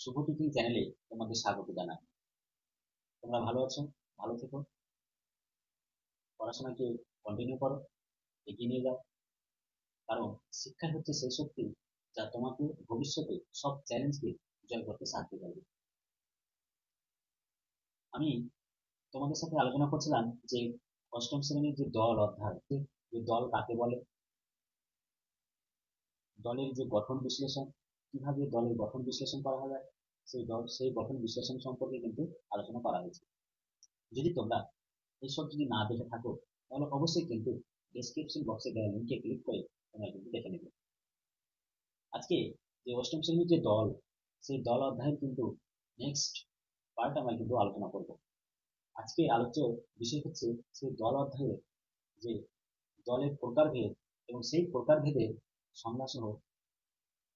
শুভ teaching চ্যানেলে তোমাদের স্বাগত জানাই। তোমরা ভালো আছো? ভালো থেকো। পড়াশোনাকে কন্টিনিউ করো, এগিয়ে নিয়ে যাও। কারণ শিক্ষা হচ্ছে সেই শক্তি যা তোমাকে ভবিষ্যতে সব চ্যালেঞ্জকে জয় করতে সাহায্য করবে। আমি তোমাদের সাথে আলোচনা করছিলাম যে অষ্টম শ্রেণীর যে দল অধ্যায়, যে দল কাকে বলে, দলের যে গঠন বিশ্লেষণ, কিভাবে দলের গঠন বিশ্লেষণ করা হয়, সেই গঠন বিশ্লেষণ সম্পর্কে কিন্তু আলোচনা করা হয়েছে। যদি তোমরা এইসব যদি না দেখে থাকো তাহলে অবশ্যই কিন্তু ডেসক্রিপশন বক্সে দেওয়া লিঙ্কে ক্লিক করে তোমরা কিন্তু দেখে নেবে। আজকে যে অষ্টম শ্রেণীর যে দল, সেই দল অধ্যায়ের কিন্তু নেক্সট পার্ট আমরা কিন্তু আলোচনা করব। আজকে আলোচ্য বিষয় হচ্ছে সেই দল অধ্যায়ের যে দলের প্রকারভেদ এবং সেই প্রকারভেদের সংজ্ঞা সহ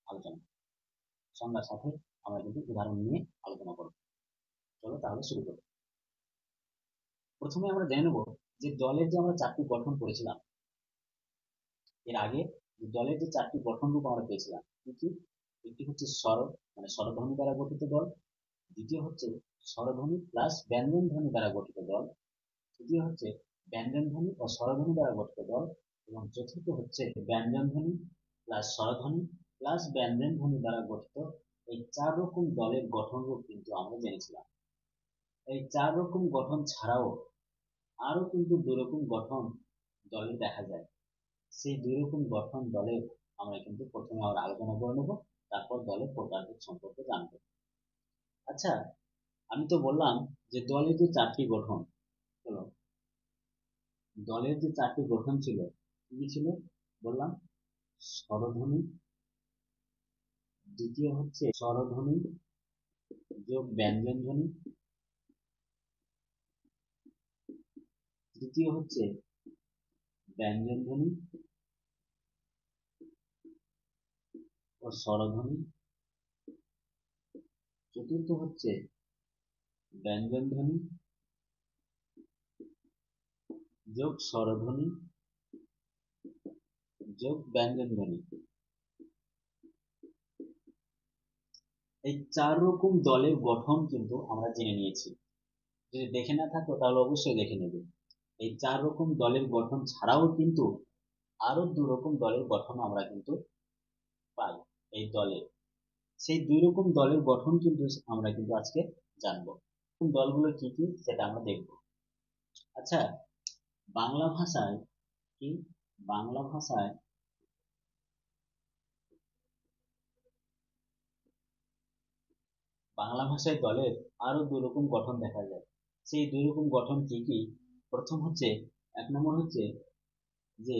আলোচনা, সংজ্ঞার সাথে আমরা কিন্তু উদাহরণ নিয়ে আলোচনা করব। চলো তাহলে শুরু করি। প্রথমে আমরা জেনে নেব যে দলের যে আমরা চারটি গঠন করেছিলাম এর আগে, দলের যে চারটি গঠন রূপ আমরা পেয়েছিলাম কি কি। একটি হচ্ছে স্বর, মানে স্বরধ্বনি দ্বারা গঠিত দল। দ্বিতীয় হচ্ছে স্বরধ্বনি প্লাস ব্যঞ্জন ধ্বনি দ্বারা গঠিত দল। তৃতীয় হচ্ছে ব্যঞ্জন ধ্বনি ও স্বরধ্বনি দ্বারা গঠিত দল। এবং চতুর্থ হচ্ছে ব্যঞ্জন ধ্বনি প্লাস স্বরধ্বনি প্লাস ব্যঞ্জন ধ্বনি দ্বারা গঠিত। এই চার রকম দলের গঠন রূপ কিন্তু আমরা জেনেছিলাম। এই চার রকম গঠন ছাড়াও আরো কিন্তু দুই রকম গঠন দলে দেখা যায়। সেই দুই রকম গঠন দলের আমরা কিন্তু প্রথমে আবার আলোচনা করে নেব, তারপর দলের প্রকারভেদ সম্পর্কে জানবো। আচ্ছা, আমি তো বললাম যে দলের যে চারটি গঠন, হলো দলের যে চারটি গঠন ছিল কি ছিল বললাম। স্বরধ্বনি, দ্বিতীয় হচ্ছে স্বরধ্বনি যোগ ব্যঞ্জন ধ্বনি, তৃতীয় হচ্ছে ব্যঞ্জন ধ্বনি ও স্বরধ্বনি, চতুর্থ হচ্ছে ব্যঞ্জন ধ্বনি যোগ স্বরধ্বনি যোগ ব্যঞ্জন ধ্বনি। এই চার রকম দলের গঠন কিন্তু আমরা জেনে নিয়েছি। যদি দেখে না থাকো তাহলে অবশ্যই দেখে নেবে। এই চার রকম দলের গঠন ছাড়াও কিন্তু আরো দু রকম দলের গঠন আমরা কিন্তু পাই এই দলে। সেই দুই রকম দলের গঠন কিন্তু আমরা কিন্তু আজকে জানবো। দলগুলো কি কি সেটা আমরা দেখব। আচ্ছা, বাংলা ভাষায় কি, বাংলা ভাষায় বাংলা ভাষায় দলের আরো দুই রকম গঠন দেখা যায়। সেই দুই রকম গঠন কি কি? প্রথম হচ্ছে, এক নম্বর হচ্ছে যে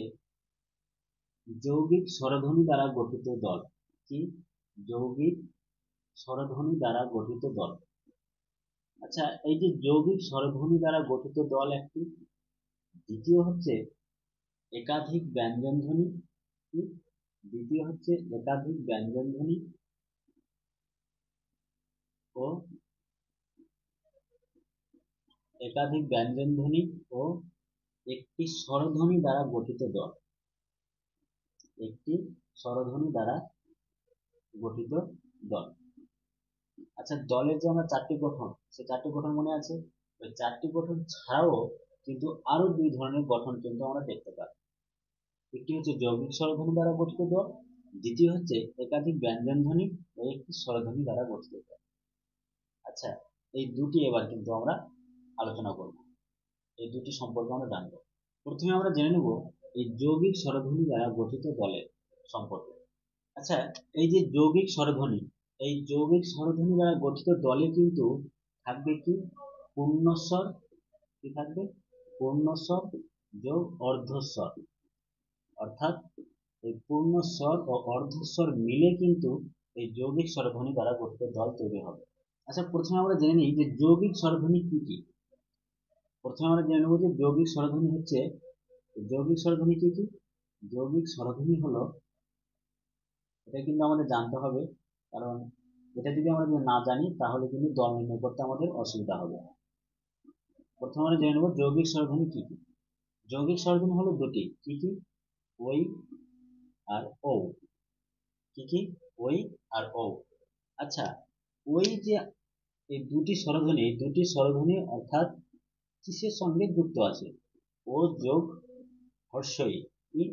যৌগিক স্বরধ্বনি দ্বারা গঠিত দল। কি? যৌগিক স্বরধ্বনি দ্বারা গঠিত দল। আচ্ছা, এই যে যৌগিক স্বরধ্বনি দ্বারা গঠিত দল একটি। দ্বিতীয় হচ্ছে একাধিক ব্যঞ্জন ধ্বনি। কি? দ্বিতীয় হচ্ছে একাধিক ব্যঞ্জন ধ্বনি ও একাধিক ব্যঞ্জন ধ্বনি ও একটি স্বরধ্বনি দ্বারা গঠিত দল। একটি স্বরধ্বনি দ্বারা গঠিত দল। আচ্ছা, দলের যে আমরা চারটি গঠন, সেই চারটি গঠন মনে আছে? ওই চারটি গঠন ছাড়াও কিন্তু আরো দুই ধরনের গঠন কিন্তু আমরা দেখতে পাই। একটি হচ্ছে যৌগিক স্বরধ্বনি দ্বারা গঠিত দল, দ্বিতীয় হচ্ছে একাধিক ব্যঞ্জন ধ্বনি ও একটি স্বরধ্বনি দ্বারা গঠিত দল। আচ্ছা, এই দুটি এবার কিন্তু আমরা আলোচনা করব, এই দুটি সম্পর্কে আমরা জানবো। প্রথমে আমরা জেনে নেব এই যৌগিক স্বরধ্বনি দ্বারা গঠিত দলের সম্পর্কে। আচ্ছা, এই যে যৌগিক স্বরধ্বনি, এই যৌগিক স্বরধ্বনি দ্বারা গঠিত দলে কিন্তু থাকবে কি? পূর্ণস্বর। কি থাকবে? পূর্ণস্বর যোগ অর্ধস্বর। অর্থাৎ এই পূর্ণস্বর ও অর্ধস্বর মিলে কিন্তু এই যৌগিক স্বরধ্বনি দ্বারা গঠিত দল তৈরি হবে। আচ্ছা, প্রথমে আমরা জেনে নিই যে যৌগিক স্বরধ্বনি কি কি। প্রথমে আমরা জেনে নেব যে যৌগিক স্বরধ্বনি হচ্ছে, যৌগিক স্বরধ্বনি কি কি? যৌগিক স্বরধ্বনি হলো, এটা কিন্তু আমাদের জানতে হবে, কারণ এটা যদি আমরা না জানি তাহলে কিন্তু দল নির্ণয় করতে আমাদের অসুবিধা হবে। প্রথমে আমরা জেনে নেব যৌগিক স্বরধ্বনি কি কি। যৌগিক স্বরধ্বনি হলো দুটি, কি কি? ওই আর ও। কি কি? ওই আর ও। আচ্ছা, ওই যে এই দুটি স্বরধ্বনি অর্থাৎ কিসের সঙ্গে যুক্ত আছে? ও যোগ হর্ষই, কি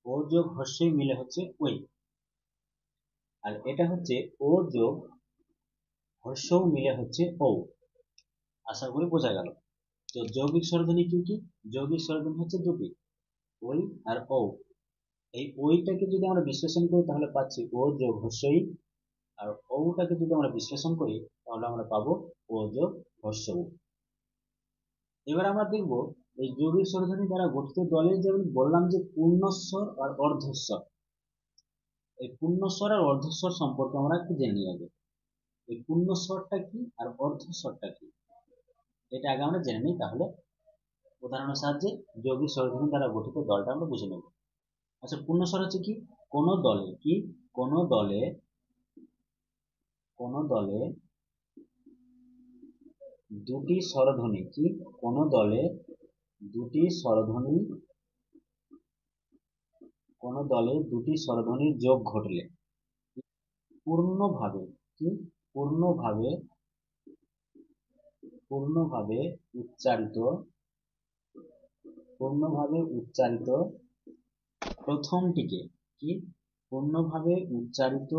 ও যোগ হর্ষই মিলে হচ্ছে ওই, আর এটা হচ্ছে ও যোগ হর্ষও মিলে হচ্ছে ও। আশা করি বোঝা গেল। তো যৌগিক স্বরধ্বনি কি কি? যৌগিক স্বরধ্বনি হচ্ছে দুটি, ওই আর ও। এই ওইটাকে যদি আমরা বিশ্লেষণ করি তাহলে পাচ্ছি ও যোগ হর্ষই, আর ওটাকে যদি আমরা বিশ্লেষণ করি তাহলে আমরা পাবো ও যোগ হর্ষ উ। এবার আমরা দেখব এই যৌগিক স্বরধ্বনি দ্বারা গঠিত দলের, যেমন বললাম যে পূর্ণস্বর আর অর্ধস্বর, এই পূর্ণস্বর আর অর্ধস্বর সম্পর্কে আমরা একটু জেনে নিই আগে। এই পূর্ণস্বরটা কি আর অর্ধস্বরটা কি এটা আগে আমরা জেনে নিই, তাহলে উদাহরণের সাহায্যে যৌগিক স্বরধ্বনি দ্বারা গঠিত দলটা আমরা বুঝে নেব। আচ্ছা, পূর্ণস্বর হচ্ছে কি? কোন দলে কি কোন দলে কোন দলে দুটি স্বরধ্বনি কি কোন দলে দুটি স্বরধ্বনি কোন দলে দুটি স্বরধ্বনির যোগ ঘটলে পূর্ণভাবে কি পূর্ণভাবে পূর্ণভাবে উচ্চারিত পূর্ণভাবে উচ্চারিত প্রথমটিকে কি পূর্ণভাবে উচ্চারিত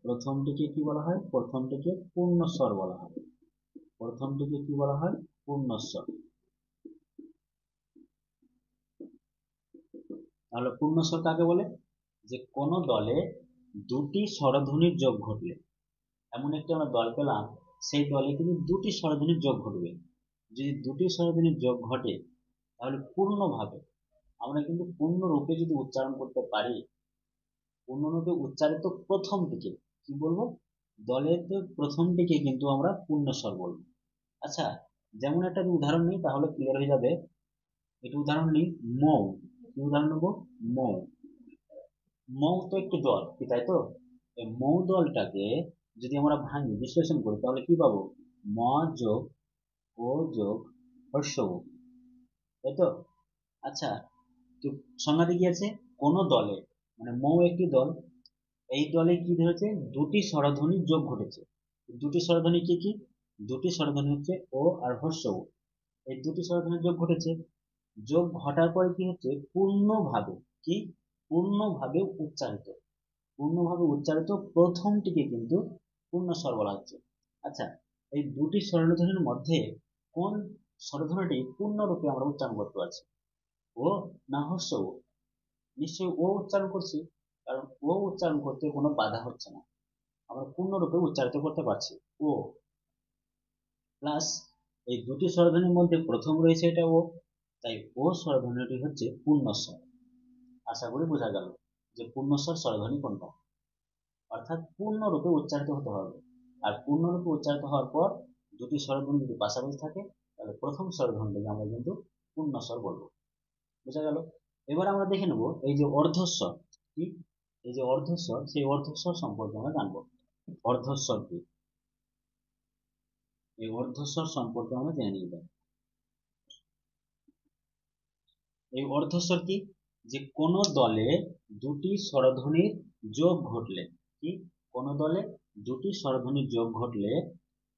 প্রথমটিকে কি বলা হয়? প্রথমটিকে পূর্ণস্বর বলা হয়। প্রথমটিকে কি বলা হয়? পূর্ণস্বর। তাহলে পূর্ণস্বর কাকে বলে? যে কোন দলে দুটি স্বরধ্বনির যোগ ঘটলে, এমন একটি আমরা দল পেলাম, সেই দলে কিন্তু দুটি স্বরধ্বনির যোগ ঘটবে। যদি দুটি স্বরধ্বনির যোগ ঘটে তাহলে পূর্ণভাবে, আমরা কিন্তু পূর্ণরূপে যদি উচ্চারণ করতে পারি, পূর্ণরূপে উচ্চারিত প্রথমটিকে কি বলবো? দলের প্রথমটিকে কিন্তু আমরা পূর্ণস্বর বলবো। আচ্ছা, যেমন একটা উদাহরণ নিই তাহলে ক্লিয়ার হয়ে যাবে। এটা উদাহরণ নিই, মৌ। কি উদাহরণ নেবো? মৌ। মৌ তো একটি দল, কি তাই তো? এই মৌ দলটাকে যদি আমরা ভাঙি, বিশ্লেষণ করি, তাহলে কি পাবো? ম যোগ ও যোগ হর্ষ উ, তাই তো? আচ্ছা, তো সংজ্ঞাতে কি আছে? কোন দলে, মানে মৌ একটি দল, এই দলে কি ধরেছে? দুটি স্বরধ্বনির যোগ ঘটেছে। দুটি স্বরধ্বনি কি কি? দুটি স্বরধ্বনি হচ্ছে ও আর হর্ষ উ। এই দুটি স্বরধ্বনির যোগ ঘটেছে। যোগ ঘটার পরে কি হচ্ছে? পূর্ণভাবে কি পূর্ণভাবে উচ্চারিত পূর্ণভাবে উচ্চারিত প্রথমটিকে কিন্তু পূর্ণস্বর বলা হচ্ছে। আচ্ছা, এই দুটি স্বরধ্বনির মধ্যে কোন স্বরধ্বনিটি পূর্ণরূপে আমরা উচ্চারণ করতে পারছি? ও না হর্ষ ও? নিশ্চয়ই ও উচ্চারণ করছি, কারণ ও উচ্চারণ করতে কোনো বাধা হচ্ছে না, আমরা পূর্ণরূপে উচ্চারিত করতে পারছি। ও প্লাস এই দুটি স্বরধ্বনির মধ্যে প্রথম রয়েছে এটা ও, তাই ও স্বরধ্বনিটি হচ্ছে পূর্ণস্বর। আশা করি বোঝা গেল যে পূর্ণস্বর স্বরধ্বনি কোনটা, অর্থাৎ পূর্ণরূপে উচ্চারিত হতে হবে। আর পূর্ণরূপে উচ্চারিত হওয়ার পর দুটি স্বরধ্বনি যদি পাশাপাশি থাকে তাহলে প্রথম স্বরধ্বনিটাকে আমরা কিন্তু পূর্ণস্বর বলবো। বোঝা গেল? এবার আমরা দেখে নেব এই যে অর্ধস্বর কি, এই যে অর্ধস্বর, সেই অর্ধস্বর সম্পর্কে আমরা জানবো। অর্ধস্বর কি? এই অর্ধস্বর সম্পর্কে আমরা জেনে নিব। এই অর্ধস্বর কি? যে কোন দলে দুটি স্বরধ্বনির যোগ ঘটলে কি কোন দলে দুটি স্বরধ্বনির যোগ ঘটলে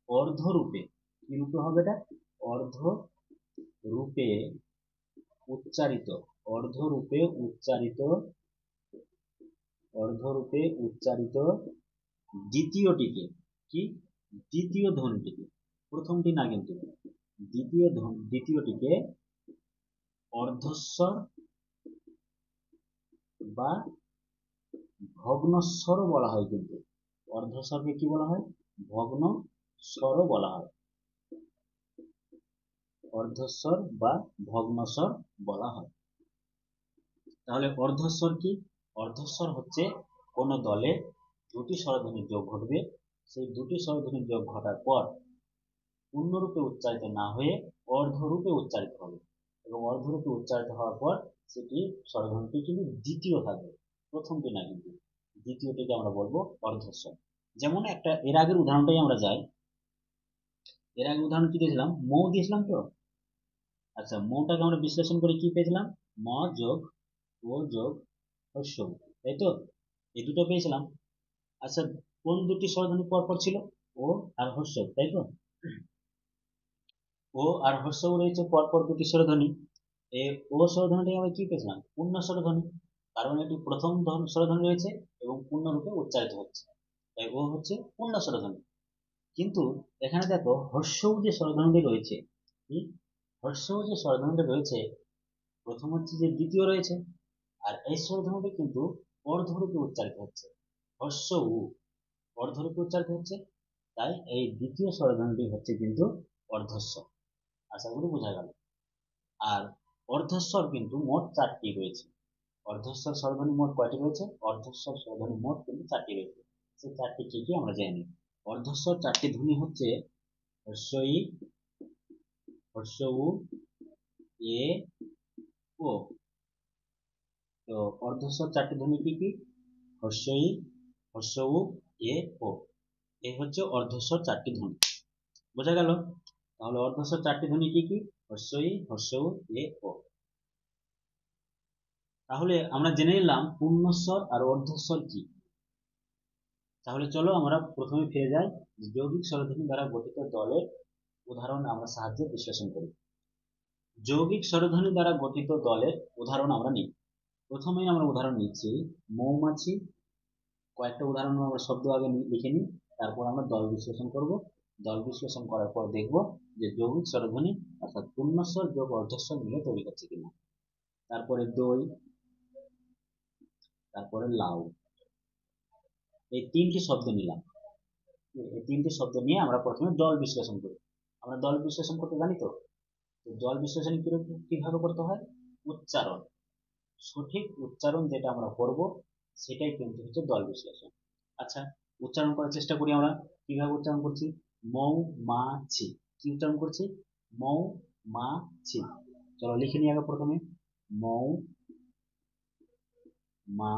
অর্ধরূপে, কি রূপে হবে এটা? অর্ধ রূপে উচ্চারিত অর্ধরূপে উচ্চারিত অর্ধরূপে উচ্চারিত দ্বিতীয়টিকে কি দ্বিতীয় ধ্বনিটিকে, প্রথমটি না কিন্তু, দ্বিতীয়টিকে অর্ধস্বর বা ভগ্নস্বরও বলা হয়। কিন্তু অর্ধস্বরকে কি বলা হয়? ভগ্ন স্বরও বলা হয়। অর্ধস্বর বা ভগ্নস্বর বলা হয়। তাহলে অর্ধস্বর কি? অর্ধস্বর হচ্ছে কোন দলে দুটি স্বরধ্বনির যোগ ঘটবে, সেই দুটি স্বরধ্বনির যোগ ঘটার পর পূর্ণরূপে উচ্চারিত না হয়ে অর্ধরূপে উচ্চারিত হবে, এবং অর্ধরূপে উচ্চারিত হওয়ার পর সেটি স্বরধ্বনিটি কিন্তু দ্বিতীয় থাকবে, প্রথমটি না কিন্তু, দ্বিতীয়টিকে আমরা বলবো অর্ধস্বর। যেমন একটা এর আগের উদাহরণটাই আমরা যাই। এর আগে উদাহরণ কি দিয়েছিলাম? মৌ দিয়েছিলাম তো। আচ্ছা, মৌটাকে আমরা বিশ্লেষণ করে কি পেয়েছিলাম? ম যোগ ও যোগ হর্ষ, তাই তো? এই দুটো পেয়েছিলাম। আচ্ছা, কোন দুটি স্বরধ্বনি পরপর ছিল? ও আর হর্ষ, তাই তো? ও আর হর্ষ রয়েছে পরপর দুটি স্বরধ্বনি। এই ও স্বরধ্বনিটাকে আমরা কি পেয়েছিলাম? পূর্ণ স্বরধ্বনি। কারণ এটি প্রথম স্বরধ্বনি রয়েছে এবং পূর্ণরূপে উচ্চারিত হচ্ছে, তাই ও হচ্ছে পূর্ণ স্বরধ্বনি। কিন্তু এখানে দেখো হর্ষও যে স্বরধ্বনিটি রয়েছে, কি হর্ষও যে স্বরধ্বনিটি রয়েছে, প্রথম হচ্ছে যে দ্বিতীয় রয়েছে, আর এই স্বরধ্বনিটি কিন্তু অর্ধরূপে উচ্চারিত হচ্ছে। হর্ষ উ অর্ধরূপে উচ্চারিত হচ্ছে, তাই এই দ্বিতীয় স্বরধ্বনিটি হচ্ছে কিন্তু অর্ধস্বর। আশা করি বোঝা গেল। আর অর্ধস্বর কিন্তু মোট 4টি রয়েছে। অর্ধস্বর স্বরধ্বনি মোট কয়টি রয়েছে? অর্ধস্বর স্বরধ্বনি মোট কিন্তু 4টি রয়েছে। সেই 4টি কি কি আমরা জেনে নিই। অর্ধস্বর 4টি ধ্বনি হচ্ছে হর্ষ ই, হর্ষ উ, এ, ও। তো অর্ধস্বর 4টি ধ্বনি কি কি? হর্ষ ই, হর্ষ উ, এ, ও। এই হচ্ছে অর্ধস্বর 4টি ধ্বনি। বোঝা গেল? তাহলে অর্ধস্বর 4টি ধ্বনি কি কি? হর্ষ ই, হর্ষ উ, এ, ও। তাহলে আমরা জেনে নিলাম পূর্ণস্বর আর অর্ধস্বর কি। তাহলে চলো আমরা প্রথমে ফিরে যাই, যৌগিক স্বরধ্বনি দ্বারা গঠিত দলের উদাহরণ আমরা সাহায্যে বিশ্লেষণ করি। যৌগিক স্বরধ্বনি দ্বারা গঠিত দলের উদাহরণ আমরা নিই। প্রথমেই আমরা উদাহরণ নিচ্ছি মৌমাছি। কয়েকটা উদাহরণ আমরা শব্দ আগে লিখে নিই, তারপর আমরা দল বিশ্লেষণ করব। দল বিশ্লেষণ করার পর দেখব যে যৌগিক স্বরধ্বনি অর্থাৎ পূর্ণস্বর যোগ অর্ধস্বর মিলে তৈরি হচ্ছে কিনা। তারপরে দই, তারপরে লাউ। এই 3টি শব্দ নিলাম। এই 3টি শব্দ নিয়ে আমরা প্রথমে দল বিশ্লেষণ করি। আমরা দল বিশ্লেষণ করতে জানি তো? দল বিশ্লেষণ কিভাবে করতে হয়? উচ্চারণ, সঠিক উচ্চারণ যেটা আমরা করব সেটাই কিন্তু হচ্ছে দল বিশ্লেষণ। আচ্ছা, উচ্চারণ করার চেষ্টা করি আমরা। কিভাবে উচ্চারণ করছি? মৌ মা ছি। কি উচ্চারণ করছি? মৌ মা ছি। চলো লিখে নিই আগে প্রথমে। মৌ মা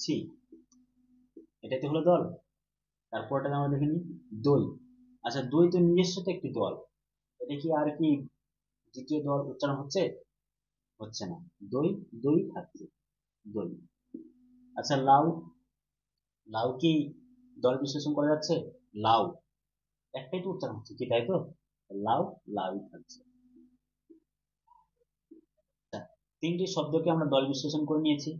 ছি, এটাই তো হলো দল। তারপরটা আমরা দেখে নিই দই। আচ্ছা, দই তো নিজস্ব তো একটি দল, এটা কি আর কি দ্বিতীয় দল উচ্চারণ হচ্ছে? হচ্ছে না। দই দই থাকছে, দই। আচ্ছা, লাউ। লাউ কি দল বিশ্লেষণ করা যাচ্ছে? লাউ একটাই তো উচ্চারণ হচ্ছে, কি তাই তো? লাউ লাউ থাকছে। 3টি শব্দকে আমরা দল বিশ্লেষণ করে নিয়েছি।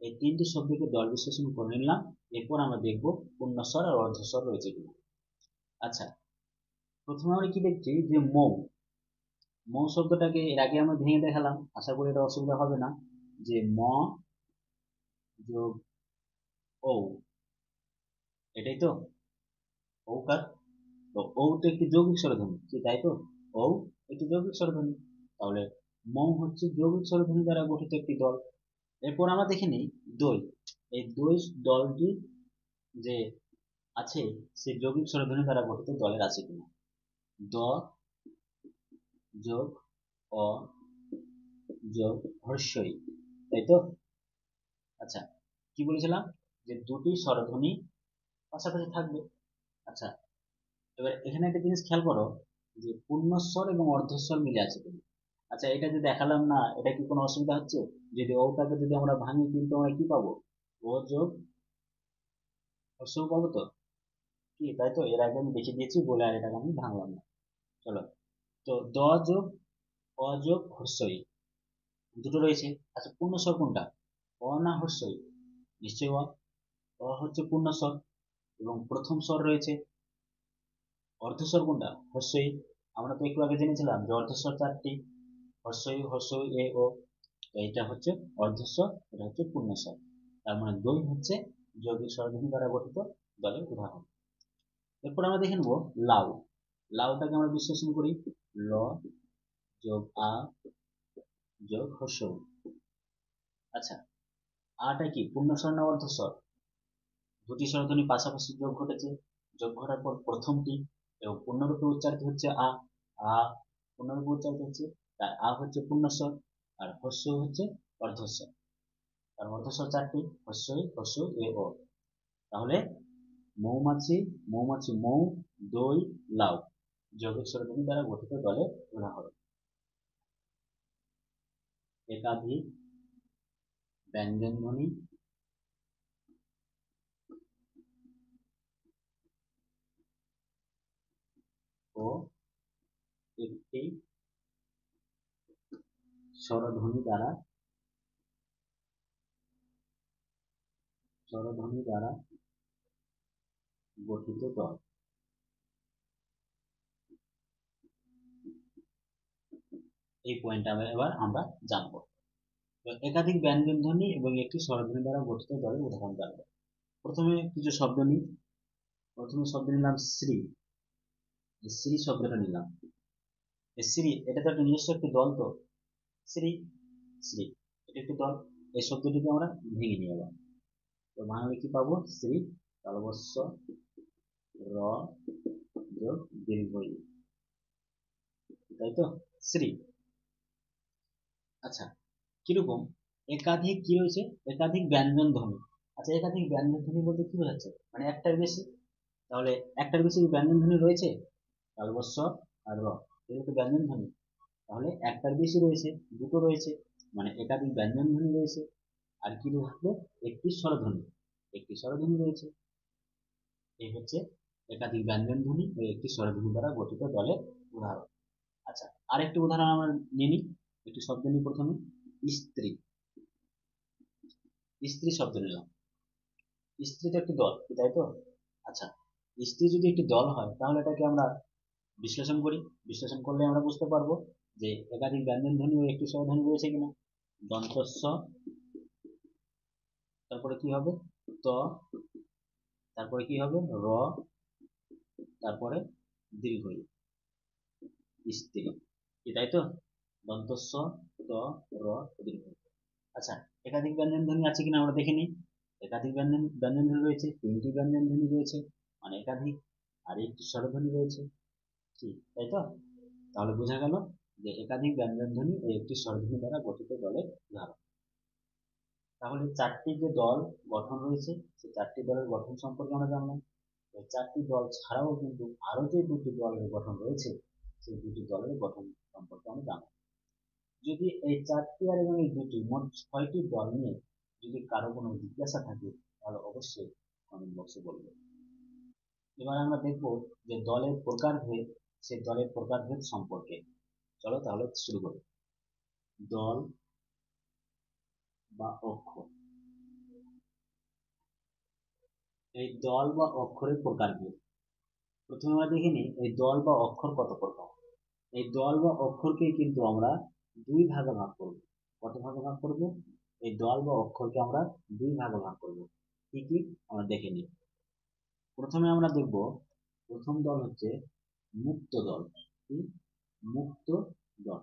এই 3টি শব্দকে দল বিশ্লেষণ করে নিলাম। এরপর আমরা দেখব পূর্ণস্বর আর অর্ধস্বর রয়েছে কিনা। আচ্ছা, প্রথমে আমরা কি দেখছি যে মৌ। মৌ শব্দটাকে এর আগে আমরা ভেঙে দেখালাম, আশা করি এটা অসুবিধা হবে না। যে ম যোগ ও, এটাই তো ঔকার। তো ও তো একটি যৌগিক স্বরধ্বনি, কি তাই তো? ও একটি যৌগিক স্বরধ্বনি। তাহলে মৌ হচ্ছে যৌগিক স্বরধ্বনি দ্বারা গঠিত একটি দল। এরপর আমরা দেখে নিই দই। এই দই দলটি যে আছে সে যৌগিক স্বরধ্বনি দ্বারা গঠিত দলের আছে কিনা। দ যোগ অ যোগ হর্ষই, তাই তো? আচ্ছা, কি বলেছিলাম? যে দুটি স্বরধ্বনি পাশাপাশি থাকবে। আচ্ছা, এবার এখানে একটা জিনিস খেয়াল করো, যে পূর্ণস্বর এবং অর্ধস্বর মিলে আছে কিনা। আচ্ছা, এটা যে দেখালাম না, এটা কি কোনো অসুবিধা হচ্ছে? যদি ওটাকে যদি আমরা ভাঙি, কিন্তু আমরা কি পাবো? ও যোগ হর্ষও পাবো তো, কি তাই তো? এর আগে আমি দেখিয়ে দিয়েছি বলে আর এটাকে আমি ভাঙলাম না। চলো, তো দ যোগ অ যোগ হর্ষই দুটো রয়েছে। আচ্ছা, পূর্ণস্বর কোনটা? অ না হর্ষই? নিশ্চয়ই অ। অ হচ্ছে পূর্ণস্বর এবং প্রথম স্বর রয়েছে। অর্ধস্বর কোনটা? হর্ষই। আমরা তো একটু আগে জেনেছিলাম যে অর্ধস্বর 4টি, হর্ষই হর্ষই এ ও। তো এইটা হচ্ছে অর্ধস্বর, এটা হচ্ছে পূর্ণস্বর। তার মানে দই হচ্ছে যৌগিক স্বরধ্বনি দ্বারা গঠিত দলের উদাহরণ। এরপর আমরা দেখে নেব লাউ। লাউটাকে আমরা বিশ্লেষণ করি। ল যোগ আ যোগ হর্ষ। আচ্ছা, আটা কি পূর্ণস্বর না অর্ধস্বর? দুটি স্বরধ্বনি পাশাপাশি যোগ ঘটেছে, যোগ ঘটার পর প্রথমটি এবং পূর্ণরূপে উচ্চারিত হচ্ছে আ। আ পূর্ণরূপে উচ্চারিত হচ্ছে, তাই আ হচ্ছে পূর্ণস্বর আর হর্ষ হচ্ছে অর্ধস্বর। আর অর্ধস্বর 4টি, হর্ষই হর্ষ এ ও। তাহলে মৌমাছি, মৌমাছি মৌ, দই, লাউ যৌগিক স্বরধ্বনি দ্বারা গঠিত দলের উদাহরণ। একাধিক ব্যঞ্জনধ্বনি ও একটি স্বরধ্বনি দ্বারা গঠিত দল। এই পয়েন্টটা এবার আমরা জানবো। একাধিক ব্যঞ্জনধ্বনি এবং একটি স্বরধ্বনি দ্বারা গঠিত দলের উদাহরণ জানবো। প্রথমে কিছু শব্দ নিই। প্রথমে শব্দ নিলাম শ্রী। শ্রী শব্দটা নিলাম। শ্রী এটা তো একটা নিজস্ব একটি দল, তো শ্রী শ্রী এটা একটি দল। এই শব্দটিকে আমরা ভেঙে নিয়ে এলাম। তো বাংলা কি পাবো? শ্রী তালবস্য র যোগ দীর্ঘ ই, তাই তো? শ্রী। আচ্ছা, কিরকম একাধিক কি রয়েছে? একাধিক ব্যঞ্জন ধ্বনি। আচ্ছা, একাধিক ব্যঞ্জন ধ্বনি বলতে কি বোঝাচ্ছে? মানে একটার বেশি। তাহলে একটার বেশি ব্যঞ্জন ধ্বনি রয়েছে, তালবস্য আর র, এগুলো তো ব্যঞ্জন ধ্বনি। তাহলে একটার বেশি রয়েছে, দুটো রয়েছে, মানে একাধিক ব্যঞ্জন ধ্বনি রয়েছে। আর কি থাকলো? একটি স্বরধ্বনি, একটি স্বরধ্বনি রয়েছে। এই হচ্ছে একাধিক ব্যঞ্জন ধ্বনি ও একটি স্বরধ্বনি দ্বারা গঠিত দলের উদাহরণ। আচ্ছা, আরেকটি উদাহরণ আমরা নিয়ে নিই। একটি শব্দ নিই প্রথমে, স্ত্রী। স্ত্রী শব্দ নিলাম। স্ত্রী তো একটি দল, তাই তো? আচ্ছা, স্ত্রী যদি একটি দল হয় তাহলে এটাকে আমরা বিশ্লেষণ করি। বিশ্লেষণ করলে আমরা বুঝতে পারবো যে একাধিক ব্যঞ্জন ধ্বনি ও একটি স্বরধ্বনি রয়েছে কিনা। দন্তস্ব, তারপরে কি হবে? ত, তারপরে কি হবে? র, তারপরে দীর্ঘ ই, স্ত্রী। তাই তো? দন্তস্ব, ত, র, দীর্ঘ। আচ্ছা, একাধিক ব্যঞ্জন ধ্বনি আছে কিনা আমরা দেখে নিই। একাধিক ব্যঞ্জন ব্যঞ্জন ধ্বনি রয়েছে, তিনটি ব্যঞ্জন ধ্বনি রয়েছে, মানে একাধিক। আর একটি স্বরধ্বনি রয়েছে, কি তাই তো? তাহলে বোঝা গেল যে একাধিক ব্যঞ্জন ধ্বনি ও একটি স্বরধ্বনি দ্বারা গঠিত দলের উদাহরণ। তাহলে চারটি যে দল গঠন রয়েছে, সেই চারটি দলের গঠন সম্পর্কে আমরা জানলাম। এই চারটি দল ছাড়াও কিন্তু আরো যে দুটি দলের গঠন রয়েছে, সেই দুটি দলের গঠন সম্পর্কে আমরা জানলাম। যদি এই চারটি আর এবং এই দুটি মোট 6টি দল নিয়ে যদি কারো কোনো জিজ্ঞাসা থাকে, তাহলে অবশ্যই কমেন্ট বক্সে বলবে। এবার আমরা দেখব যে দলের প্রকারভেদ, সেই দলের প্রকারভেদ সম্পর্কে। চলো তাহলে শুরু করি। দল বা অক্ষর। এই দল বা অক্ষরের প্রকারভেদ প্রথমে আমরা দেখে নিই, এই দল বা অক্ষর কত প্রকার। এই দল বা অক্ষরকে কিন্তু আমরা দুই ভাগে ভাগ করব। কত ভাগে ভাগ করব? এই দল বা অক্ষরকে আমরা দুই ভাগে ভাগ করব। কি কি আমরা দেখে নিই। প্রথমে আমরা দেখব, প্রথম দল হচ্ছে মুক্ত দল। কি? মুক্ত দল।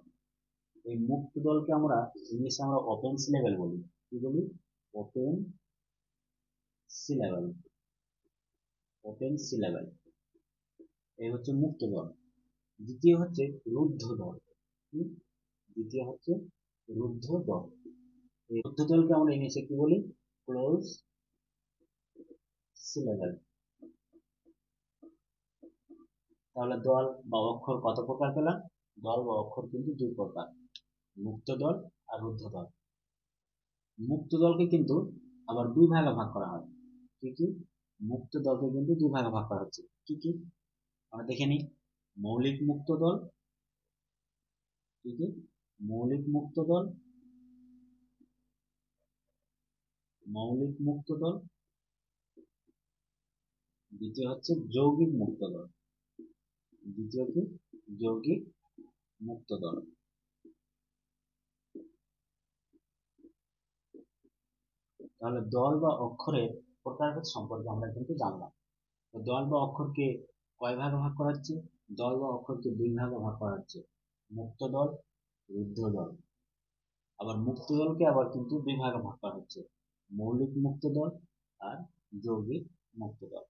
এই মুক্ত দলকে আমরা ইংলিশে আমরা ওপেন সিলেবেল বলি। কি বলি? Open syllable. ওপেন সিলেবেল, এই হচ্ছে মুক্ত দল। দ্বিতীয় হচ্ছে রুদ্ধ দল। কি? দ্বিতীয় হচ্ছে রুদ্ধ দল। এই রুদ্ধ দলকে আমরা ইংলিশে কি বলি? Close syllable. তাহলে দল বা অক্ষর কত প্রকার পেলাম? দল বা অক্ষর কিন্তু দুই প্রকার, মুক্ত দল আর রুদ্ধ দল। মুক্ত দলকে কিন্তু আবার দুই ভাগে ভাগ করা হয়। কি কি? মুক্ত দলকে কিন্তু দুই ভাগে ভাগ করা হচ্ছে। কি কি আমরা দেখে নিই। মৌলিক মুক্ত দল। কি কি? মৌলিক মুক্ত দল, মৌলিক মুক্ত দল। দ্বিতীয় হচ্ছে যৌগিক মুক্ত দল। দ্বিতীয় কি? যৌগিক মুক্ত দল। তাহলে দল বা অক্ষরের প্রকারভেদ সম্পর্কে আমরা কিন্তু জানলাম। তো দল বা অক্ষরকে কয় ভাগে ভাগ করা হচ্ছে? দল বা অক্ষরকে দুই ভাগে ভাগ করা হচ্ছে, মুক্ত দল, রুদ্ধ দল। আবার মুক্ত দলকে আবার কিন্তু দুই ভাগে ভাগ করা হচ্ছে, মৌলিক মুক্ত দল আর যৌগিক মুক্ত দল।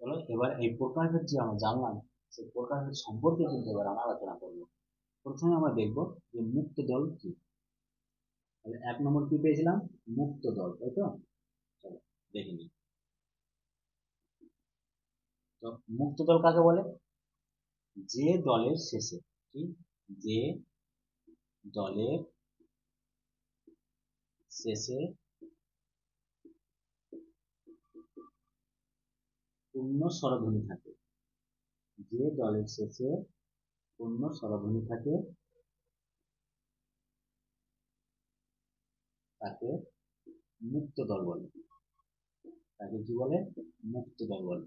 চলো এবার এই প্রকারভেদ যে আমরা জানলাম, সেই প্রকারভেদ সম্পর্কে কিন্তু এবার আমরা আলোচনা করবো। প্রথমে আমরা দেখব যে মুক্ত দল কি। তাহলে 1 নম্বর কি পেয়েছিলাম? মুক্ত দল, তাই তো? চলো দেখে নিই। তো মুক্ত দল কাকে বলে? যে দলের শেষে, কি? যে দলের শেষে পূর্ণ স্বরধ্বনি থাকে, যে দলের শেষে পূর্ণ স্বরধ্বনি থাকে তাকে মুক্ত দল বলে। তাকে কি বলে? মুক্ত দল বলে।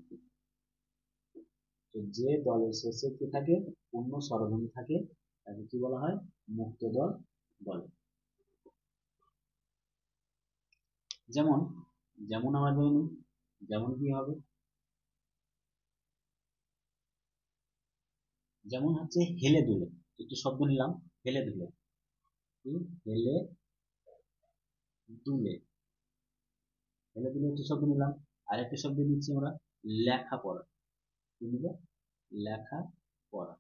তো যে দলের শেষে কি থাকে? পূর্ণ স্বরধ্বনি থাকে তাকে কি বলা হয়? মুক্ত দল বলে। যেমন যেমন আমরা ধরে নিই, যেমন কি হবে? যেমন হচ্ছে হেলে দুলে, একটি শব্দ নিলাম হেলে দুলে, কি হেলে দুলে, হেলে দুলে একটি শব্দ নিলাম। আর একটা শব্দ নিচ্ছি আমরা লেখাপড়া, কি নিব? লেখা পড়া।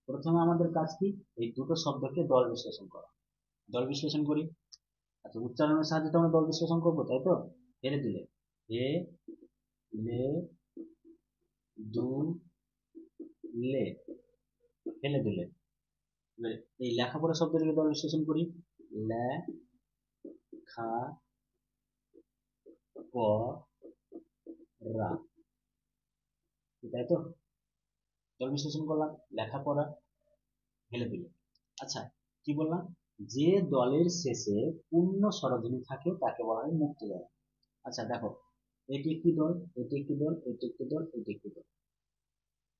প্রথমে আমাদের কাজ কি? এই দুটো শব্দকে দল বিশ্লেষণ করা। দল বিশ্লেষণ করি। আচ্ছা, উচ্চারণের সাহায্যে তো আমরা দল বিশ্লেষণ করবো, তাই তো? হেলে দুলে, হে লে দু লে, হেলে দুলে। এবার এই লেখাপড়া শব্দটিকে দল বিশ্লেষণ করি। লে খা প রা, তাই তো? দল বিশ্লেষণ করলাম, লেখাপড়া, হেলে দুলে। আচ্ছা, কি বললাম? যে দলের শেষে পূর্ণ স্বরধ্বনি থাকে তাকে বলা হয় মুক্ত দল। আচ্ছা দেখো, এটি একটি দল, এটি একটি দল, এটি একটি দল, এটি একটি দল।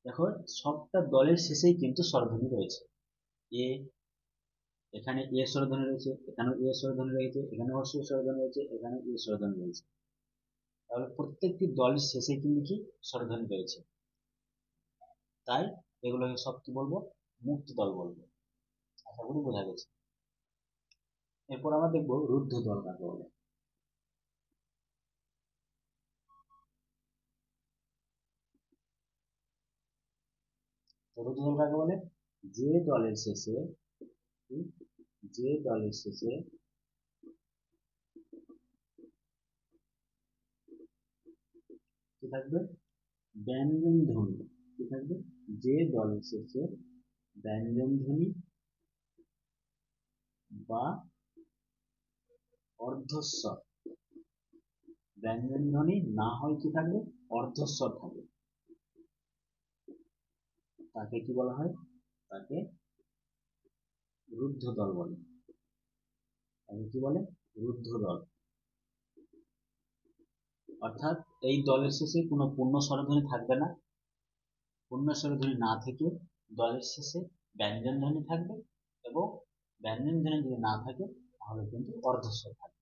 দেখো, সবটা দলের শেষেই কিন্তু স্বরধ্বনি রয়েছে। এ, এখানে এ স্বরধ্বনি রয়েছে, এখানেও এ স্বরধ্বনি রয়েছে, এখানে হর্ষই স্বরধ্বনি রয়েছে, এখানে এ স্বরধ্বনি রয়েছে। তাহলে প্রত্যেকটি দলের শেষে কিন্তু কি স্বরধ্বনি রয়েছে। তাই এগুলোকে সব কি বলবো? মুক্ত দল বলবো। আশা করি বোঝা গেছে। এরপর আমরা দেখবো রুদ্ধ দল কাকে বলে। তো রুদ্ধ দল কাকে বলে? যে দলের শেষে, যে দলের শেষে কি থাকবে? ব্যঞ্জন ধ্বনি। কি থাকবে? যে দলের শেষে ব্যঞ্জন ধ্বনি বা অর্ধস্বর, ব্যঞ্জন ধ্বনি না হয় কি থাকবে? অর্ধস্বর থাকবে, তাকে কি বলা হয়? তাকে রুদ্ধ দল বলে। তাকে কি বলে? রুদ্ধ দল। অর্থাৎ এই দলের শেষে কোনো পূর্ণ স্বরধ্বনি থাকবে না। পূর্ণ স্বরধ্বনি না থেকে দলের শেষে ব্যঞ্জন ধ্বনি থাকবে, এবং ব্যঞ্জন ধ্বনি যদি না থাকে তাহলে কিন্তু অর্ধস্বর থাকবে।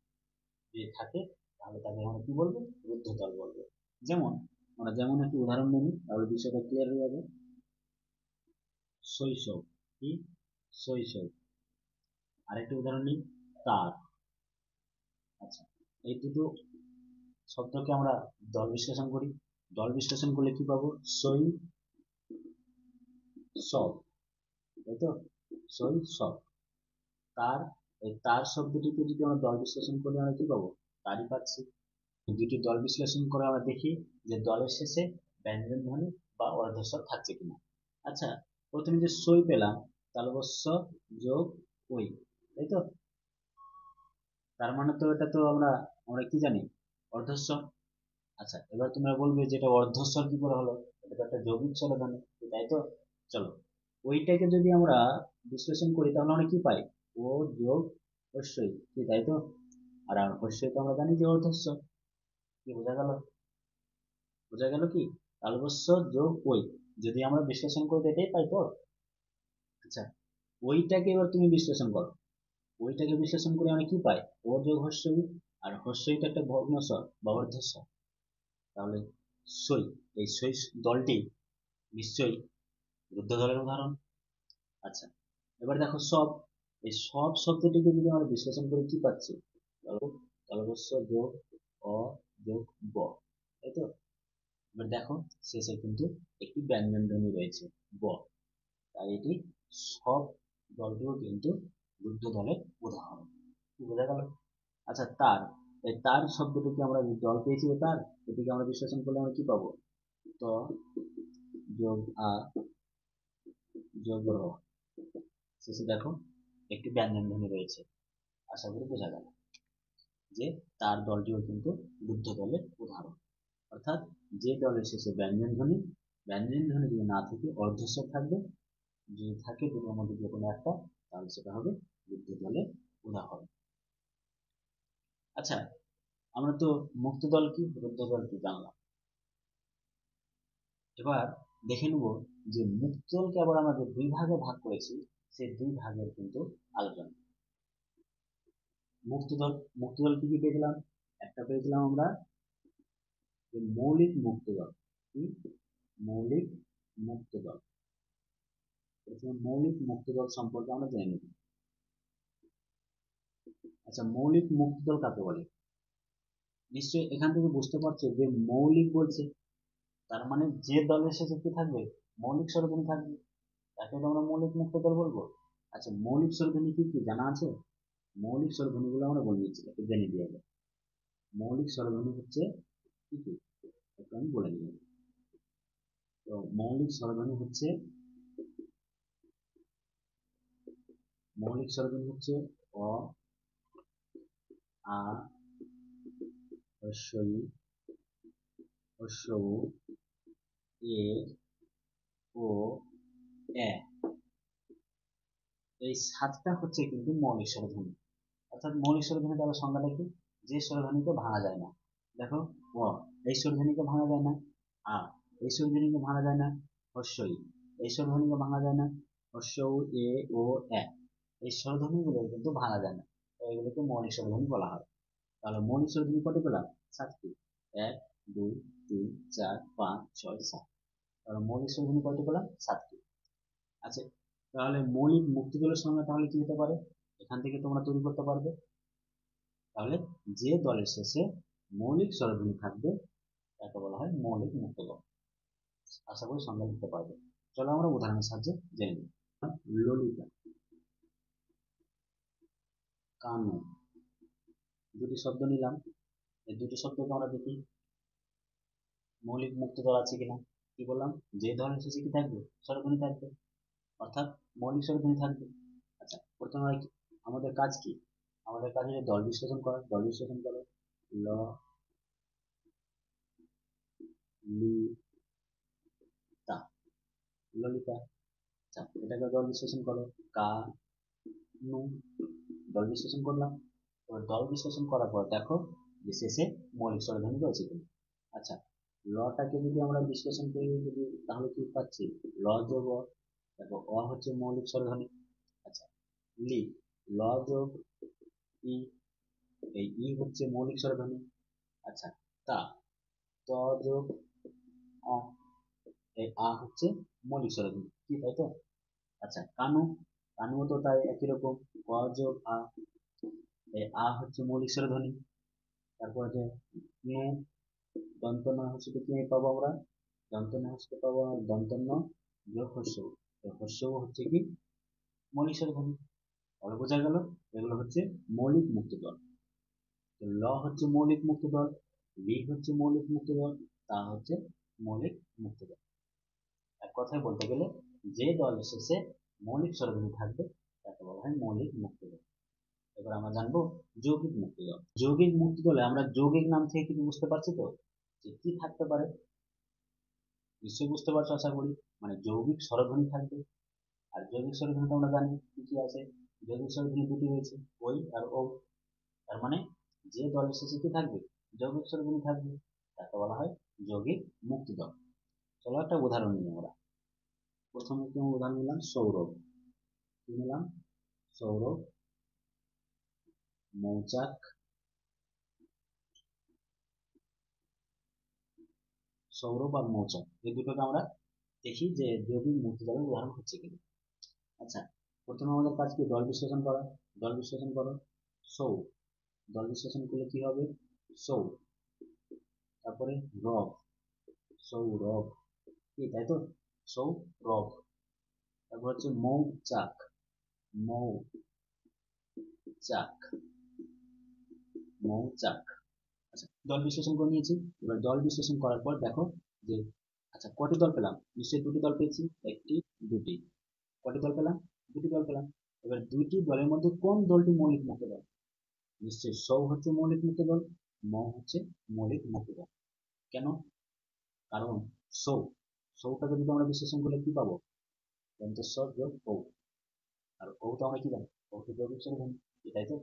যদি থাকে তাহলে তাকে আমরা কি বলবো? রুদ্ধ দল বলবো। যেমন আমরা যেমন একটি উদাহরণ নিই, তাহলে বিষয়টা ক্লিয়ার হয়ে যাবে। শৈশব, কি? শৈশব। আরেকটি উদাহরণ নিই, তার। আচ্ছা, এই দুটো শব্দকে আমরা দল বিশ্লেষণ করি। দল বিশ্লেষণ করলে কি পাবো? সই সব, তাই তো? সই সব। তার, এই তার শব্দটিকে যদি আমরা দল বিশ্লেষণ করি আমরা কি পাবো? তারই পাচ্ছি। দুটি দল বিশ্লেষণ করে আমরা দেখি যে দলের শেষে ব্যঞ্জন ধ্বনি বা অর্ধস্বর থাকছে কিনা। আচ্ছা, প্রথমে যে সই পেলাম, তালবস্য যোগ ওই, তাই তো? তার মানে তো এটা তো আমরা আমরা কি জানি? অর্ধস্বর। আচ্ছা, এবার তোমরা বলবে যেটা অর্ধস্বর কি করে হলো? এটা তো একটা যৌগিক স্বরধ্বনি, তাই তো? চলো, ওইটাকে যদি আমরা বিশ্লেষণ করি তাহলে আমরা কি পাই? ও যোগ হস্যই, কি তাই তো? আর হস্যই তো আমরা জানি যে অর্ধস্বর। কি বোঝা গেল? বোঝা গেল কি? তালবস্য যোগ ওই, যদি আমরা বিশ্লেষণ করি তো এটাই পাই তো। আচ্ছা, ওইটাকে এবার তুমি বিশ্লেষণ করো। ওইটাকে বিশ্লেষণ করে আমরা কি পাই? ও যোগ হস্যই, আর হস্যইটা একটা ভগ্নস্বর বা অর্ধস্বর। তাহলে সই, এই সই দলটি নিশ্চয়ই রুদ্ধ দলের উদাহরণ। আচ্ছা, এবার দেখো সব, এই সব শব্দটিকে যদি আমরা বিশ্লেষণ করে কি পাচ্ছি? তালবস্য যোগ অ যোগ ব, তাই তো? এবার দেখো শেষে কিন্তু একটি ব্যঞ্জন ধ্বনি রয়েছে, ব। তাই এটি সব দলটিও কিন্তু রুদ্ধ দলের উদাহরণ। কি বোঝা গেল? আচ্ছা, তার, এই তার শব্দটিকে আমরা দল পেয়েছি, তার, এটিকে আমরা বিশ্লেষণ করলে আমরা কি পাবো? ত যোগ আ যোগ র, শেষে দেখো একটি ব্যঞ্জন ধ্বনি রয়েছে। আশা করি বোঝা গেল যে তার দলটিও কিন্তু রুদ্ধ দলের উদাহরণ। অর্থাৎ যে দলের শেষে ব্যঞ্জন ধ্বনি ব্যঞ্জন ধ্বনি যদি না থাকে অর্ধস্বর থাকবে, যদি থাকে দুটোর মধ্যে যে কোনো একটা, তাহলে সেটা হবে রুদ্ধ দলের উদাহরণ। আচ্ছা, আমরা তো মুক্ত দল কি রুদ্ধ দল কি জানলাম। এবার দেখে নেব যে মুক্ত দলকে আবার আমরা যে দুই ভাগে ভাগ করেছি, সেই দুই ভাগের কিন্তু আলোচনা। মুক্ত দল কি কি পেয়েছিলাম? একটা পেয়েছিলাম আমরা যে মৌলিক মুক্ত দল। কি? মৌলিক মুক্ত দল। প্রথমে মৌলিক মুক্ত দল সম্পর্কে আমরা জেনে নেব। আচ্ছা, মৌলিক মুক্ত দল কাকে বলে? নিশ্চয়ই এখান থেকে বুঝতে পারছো যে মৌলিক বলছে, তার মানে যে দলের সাথে কি থাকবে? মৌলিক স্বরধ্বনি থাকবে, তাকে তো আমরা মৌলিক মুক্ত দল বলবো। আচ্ছা, মৌলিক স্বরধ্বনি কি কি জানা আছে? মৌলিক স্বরধ্বনি গুলো আমরা বলে দিচ্ছি, একটু জেনে দিয়ে যাবে। মৌলিক স্বরধ্বনি হচ্ছে কি কি, একটু আমি বলে দিই। তো মৌলিক স্বরধ্বনি হচ্ছে অ, আ, হ্রস্ব ই, হ্রস্ব উ, এ, ও, এ। এই সাতটা হচ্ছে কিন্তু মৌলিক স্বরধ্বনি। অর্থাৎ মৌলিক স্বরধ্বনি তাহলে সংজ্ঞাটা কি? যে স্বরধ্বনিকে ভাঙা যায় না। দেখো, অ এই স্বরধ্বনিকে ভাঙা যায় না, আ এই স্বরধ্বনিকে ভাঙা যায় না, হ্রস্ব ই এই স্বরধ্বনিকে ভাঙা যায় না, হ্রস্ব উ, এ, ও, এ এই স্বরধ্বনিগুলো কিন্তু ভাঙা যায় না। তো এগুলোকে মৌলিক স্বরধ্বনি বলা হয়। তাহলে মৌলিক স্বরধ্বনি কটি পেলাম? সাতটি। 1, 2, 3, 4, 5, 6, 7। তাহলে মৌলিক স্বরধ্বনি কয়টি পেলাম? সাতটি। আচ্ছা, তাহলে মৌলিক মুক্তদলের সংজ্ঞা তাহলে কি হতে পারে? এখান থেকে তোমরা তৈরি করতে পারবে। তাহলে যে দলের শেষে মৌলিক স্বরধ্বনি থাকবে তাকে বলা হয় মৌলিক মুক্তদল। আশা করি সংজ্ঞা দিতে পারবে। চলো আমরা উদাহরণের সাহায্যে জেনে নিই। ললিতা, কানু, দুটি শব্দ নিলাম। এই দুটি শব্দকে আমরা দেখি মৌলিক মুক্তদল আছে কিনা। কি বললাম? যে দলের শেষে কি থাকবে? স্বরধ্বনি থাকবে, অর্থাৎ মৌলিক স্বরধ্বনি থাকবে। আচ্ছা, প্রথমে আমাদের কাজ কি? আমাদের কাজ হচ্ছে দল বিশ্লেষণ করা। দল বিশ্লেষণ করো। ল, লি, তা, ললিতা। আচ্ছা, এটাকে দল বিশ্লেষণ করো। কা, নু। দল বিশ্লেষণ করলাম। এবার দল বিশ্লেষণ করার পর দেখো যে শেষে মৌলিক স্বরধ্বনি রয়েছে কিনা। আচ্ছা, লটাকে যদি আমরা বিশ্লেষণ করি, যদি তাহলে কি পাচ্ছি? ল যোগ অ। দেখো, অ হচ্ছে মৌলিক স্বরধ্বনি। আচ্ছা, লি, ল যোগ ই, এই ই হচ্ছে মৌলিক স্বরধ্বনি। আচ্ছা, তা, ত যোগ অ, এই আ হচ্ছে মৌলিক স্বরধ্বনি। কি, তাই তো? আচ্ছা, কানু, কানুও তো তাই একই রকম। ক যোগ আ, এই আ হচ্ছে মৌলিক স্বরধ্বনি। তারপর যে নু, দন্ত ন হচ্ছে কি পাবো আমরা? দন্ত ন হচ্ছে পাবো দন্ত ন যোগ হর্ষ। হর্ষ হচ্ছে কি মৌলিক স্বরধ্বনি। তাহলে বোঝা গেল এগুলো হচ্ছে মৌলিক মুক্তদল। ল হচ্ছে মৌলিক মুক্তদল, লি হচ্ছে মৌলিক মুক্তদল, তা হচ্ছে মৌলিক মুক্তদল। এক কথায় বলতে গেলে যে দল শেষে মৌলিক স্বরধ্বনি থাকবে তাকে বলা হয় মৌলিক মুক্তদল। এবার আমরা জানবো যৌগিক মুক্তদল। যৌগিক মুক্তদলে আমরা যৌগিক নাম থেকে কিছু বুঝতে পারছি তো যে কি থাকতে পারে? নিশ্চয়ই বুঝতে পারছো আশা করি। মানে যৌগিক স্বরধ্বনি থাকবে। আর যৌগিক স্বরধ্বনি তো আমরা জানি কি কি আছে। যৌগিক স্বরধ্বনি দুটি রয়েছে, ওই আর ও। তার মানে যে দলের শেষে কি থাকবে? যৌগিক স্বরধ্বনি থাকবে, তাকে বলা হয় যৌগিক মুক্তদল। চলো একটা উদাহরণ নিই আমরা। প্রথমে কি উদাহরণ নিলাম? সৌরভ। কি নিলাম? সৌরভ, মৌচাক, সৌরভ আর মৌচাক, এই দুটোকে আমরা দেখি যে যৌগিক মুক্তদলের উদাহরণ হচ্ছে কিনা। আচ্ছা, প্রথমে আমাদের কাজ কি? দল বিশ্লেষণ করা। দল বিশ্লেষণ করো। সৌ, দল বিশ্লেষণ করলে কি হবে? সৌ, তারপরে রব, সৌরভ, কি, তাই তো? সৌরভ। তারপর হচ্ছে মৌচাক, মৌচাক, মৌচাক। আচ্ছা, দল বিশ্লেষণ করে নিয়েছি। এবার দল বিশ্লেষণ করার পর দেখো যে, আচ্ছা, কটি দল পেলাম? নিশ্চয়ই দুটি দল পেয়েছি। একটি, দুটি। কটি দল পেলাম? দুটি দল পেলাম। এবার দুইটি দলের মধ্যে কোন দলটি মৌলিক মুক্ত দল? নিশ্চয়ই সৌ হচ্ছে মৌলিক মুক্ত দল, মৌ হচ্ছে মৌলিক মুক্ত দল। কেন? কারণ সৌ, সৌটাকে যদি আমরা বিশ্লেষণ করলে কি পাবো? দন্তস্বর যোগ ঔ, আর ঔটা আমরা কি জানি? ঔ তো যৌগিক স্বরধ্বনি, এটাই তো।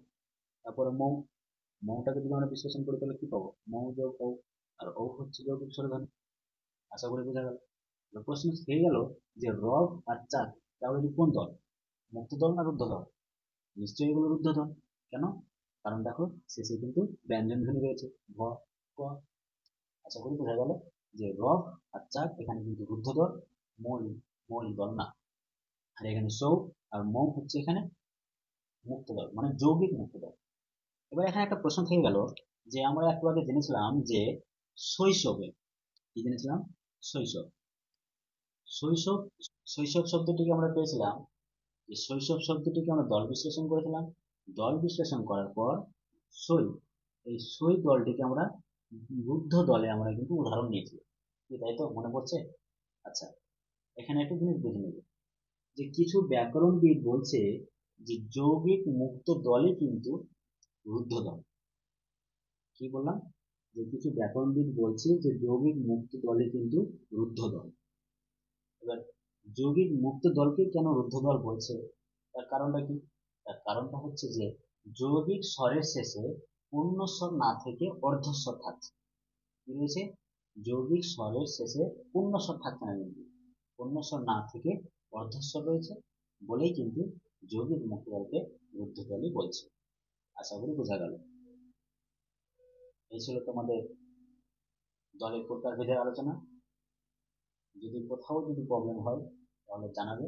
তারপরে মৌ, মৌটাকে যদি আমরা বিশ্লেষণ করি তাহলে কি পাবো? মৌ যোগ ঔ, আর ঔ হচ্ছে যৌগিক স্বরধ্বনি। আশা করি বোঝা গেল। প্রশ্ন হয়ে গেল যে রব আর চাক তাহলে কোন দল, মুক্ত দল না রুদ্ধ দল? নিশ্চয়ই এগুলো রুদ্ধ দল। কেন? কারণ দেখো শেষে কিন্তু ব্যঞ্জন ধ্বনি রয়েছে, ভ, ক। আশা করি বোঝা গেল যে রব আর চাক এখানে কিন্তু রুদ্ধ দল, মূল মূল দল না। আর এখানে সৌ আর মৌ হচ্ছে এখানে মুক্ত দল, মানে যৌগিক মুক্ত দল। এবার এখানে একটা প্রশ্ন থেকে গেল যে আমরা একটু আগে জেনেছিলাম যে শৈশবে, কি জেনেছিলাম? শৈশব। শৈশব, শৈশব শব্দটিকে আমরা পেয়েছিলাম যে শৈশব শব্দটিকে আমরা দল বিশ্লেষণ করেছিলাম। দল বিশ্লেষণ করার পর সই, এই সই দলটিকে আমরা রুদ্ধ দলে আমরা কিন্তু উদাহরণ নিয়েছি, তাই তো? মনে পড়ছে? আচ্ছা, এখানে একটা জিনিস বুঝে নেব যে কিছু ব্যাকরণবিদ বলছে যে যৌগিক মুক্ত দলই কিন্তু রুদ্ধ দল। কি বললাম? যে কিছু ব্যাকরণবিদ বলছে যে যৌগিক মুক্ত দলই কিন্তু রুদ্ধ দল। এবার যৌগিক মুক্ত দলকে কেন রুদ্ধ দল বলছে, তার কারণটা কি? তার কারণটা হচ্ছে যে যৌগিক স্বরের শেষে পূর্ণস্বর না থেকে অর্ধস্বর থাকছে। কি রয়েছে? যৌগিক স্বরের শেষে পূর্ণস্বর থাকছে না, কিন্তু পূর্ণস্বর না থেকে অর্ধস্বর রয়েছে বলেই কিন্তু যৌগিক মুক্ত দলকে রুদ্ধ দলই বলছে। আশা করি বোঝা গেল। এই ছিল তোমাদের দলের প্রকারভেদের আলোচনা। যদি কোথাও যদি প্রবলেম হয় তাহলে জানাবে।